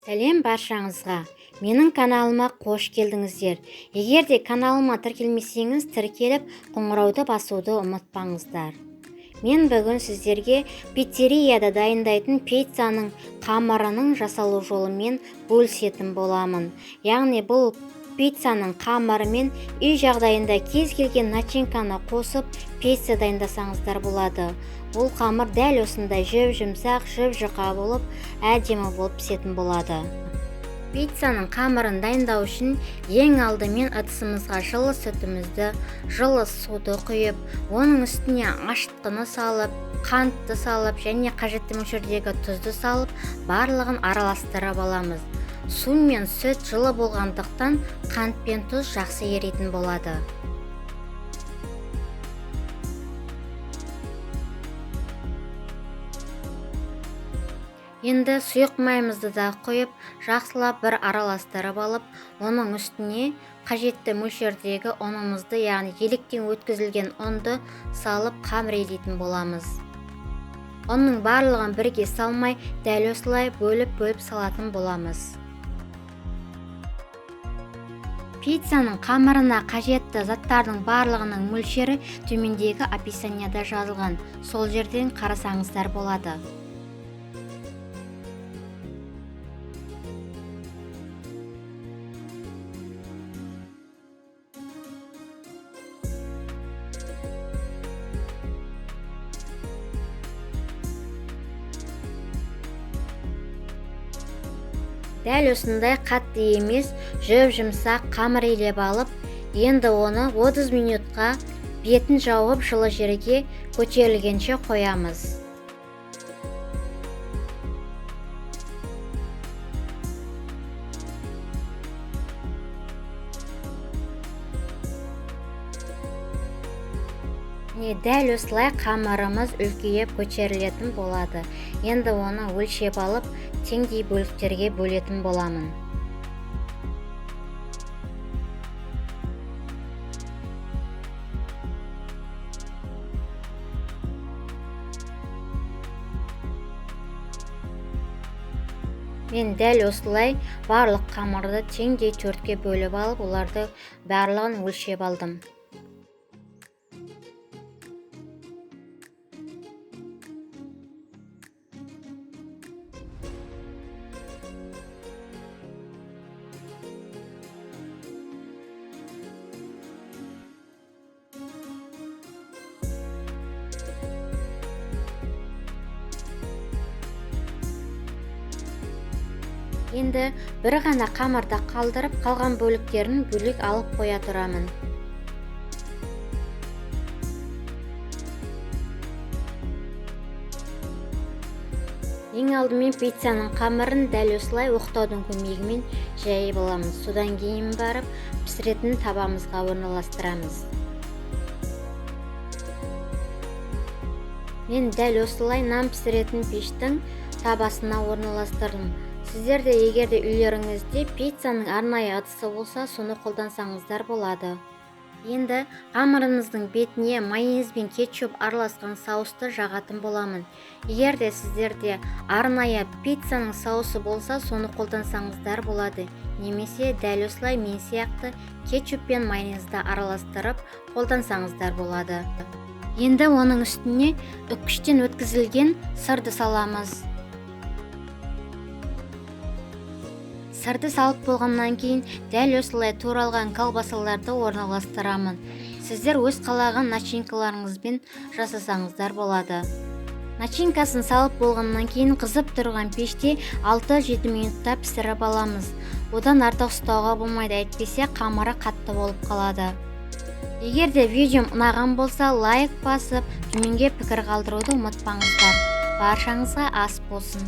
Сәлем баршаңызға. Менің каналыма қош келдіңіздер. Егер де каналыма тіркелмесеңіз, тіркеліп қоңырауды басуды ұмытпаңыздар. Мен бүгін сіздерге пиццерияда дайындайтын пиццаның қамырының жасалу жолымен бөлісетін боламын. Яғни бұл пиццаның қамырымен үй жағдайында кез келген начинканы қосып пицца дайындасаңыздар болады. Бұл қамыр дәл осындай жіп-жұмсақ, жіп-жұқа болып, әдемі болып пісетін болады. Пиццаның қамырын дайындау үшін ең алдымен ыдысымызға жылы сүтімізді, жылы суды құйып, оның үстіне ашытқыны салып, қантты салып және қажетті мөлшердегі тұзды салып, барлығын араластырып аламыз. Су мен сүт жылы болғандықтан қант пен тұз жақсы еритін болады. Енді сұйық майымызды да құйып, жақсылап бір араластырып алып, оның үстіне қажетті мөлшердегі ұнымызды, яғни електен өткізілген ұнды салып қамыр ететін боламыз. Оның барлығын бірге салмай, дәл осылай бөліп салатын боламыз. Пиццаның қамырына қажетті заттардың барлығының мөлшері төмендегі описанияда жазылған. Сол жерден қарасаңыздар болады. Дәл осындай қатты емес, жіп-жұмсақ қамыр илеп алып, енді оны 30 минутқа бетін жауып жылы жерге көтерілгенше қоямыз. Дәл осылай қамырымыз үлкейіп көтерілетін болады. Енді оны өлшеп алып, теңдей бөліктерге бөлетін боламын. Мен дәл осылай барлық қамырды теңдей төртке бөліп алып, оларды барлығын өлшеп алдым. Енді бір ғана қамырда қалдырып, қалған бөліктерін бөлек алып қоя тұрамын. Ең алдымен пиццаның қамырын дәл осылай оқтаудың көмегімен жайып аламыз. Содан кейін барып пісіретін табамызға орналастырамыз. Мен дәл осылай нан пісіретін пештің табасына орналастырдым. Сіздерде егерде үйлеріңізде пиццаның арнайы ыдысы болса, соны қолдансаңыздар болады. Енді қамырымыздың бетіне майонез бен кетчуп араласқан соусты жағатын боламын. Егерде сіздерде арнайы пиццаның соусы болса, соны қолдансаңыздар болады. Немесе дәл осылай мен сияқты кетчуп пен майонезді араластырып қолдансаңыздар болады. Енді оның үстіне үккіштен өткізілген сырды саламыз. Сырды салып болғаннан кейін дәл осылай туралған колбасаларды орналастырамын. Сіздер өз қалаған начинкаларыңызбен жасасаңыздар болады. Начинкасын салып болғаннан кейін қызып тұрған пеште 6-7 минутта пісіріп аламыз. Одан артық ұстауға болмайды, әйтпесе қамыры қатты болып қалады. Егер де видеом ұнаған болса, лайк басып, төменге пікір қалдыруды ұмытпаңыздар. Баршаңызға ас болсын.